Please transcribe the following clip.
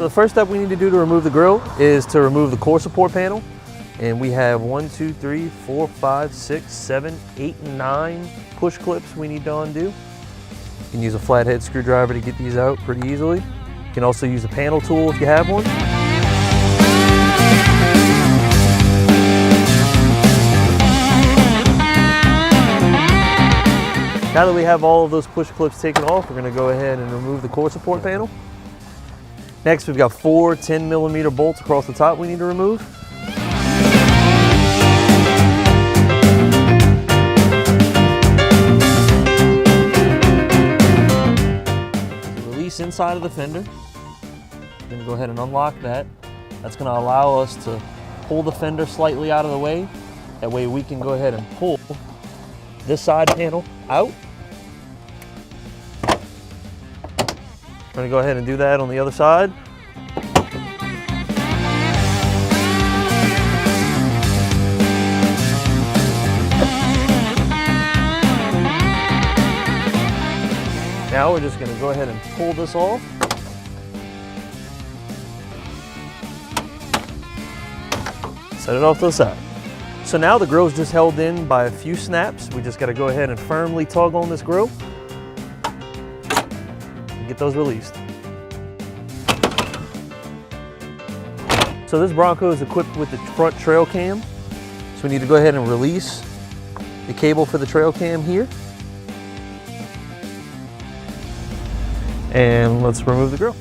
the first step we need to do to remove the grill is to remove the core support panel. And we have 1, 2, 3, 4, 5, 6, 7, 8, and 9 push clips we need to undo. You can use a flathead screwdriver to get these out pretty easily. You can also use a panel tool if you have one. Now that we have all of those push clips taken off, we're going to go ahead and remove the core support panel. Next, we've got 4 10mm bolts across the top we need to remove. Release inside of the fender. We're going to go ahead and unlock that. That's going to allow us to pull the fender slightly out of the way. That way we can go ahead and pull this side panel out. I'm going to go ahead and do that on the other side. Now we're just going to go ahead and pull this off. Set it off to the side. So now the grill's just held in by a few snaps. We just got to go ahead and firmly tug on this grill and get those released. So this Bronco is equipped with the front trail cam. So we need to go ahead and release the cable for the trail cam here. And let's remove the grill.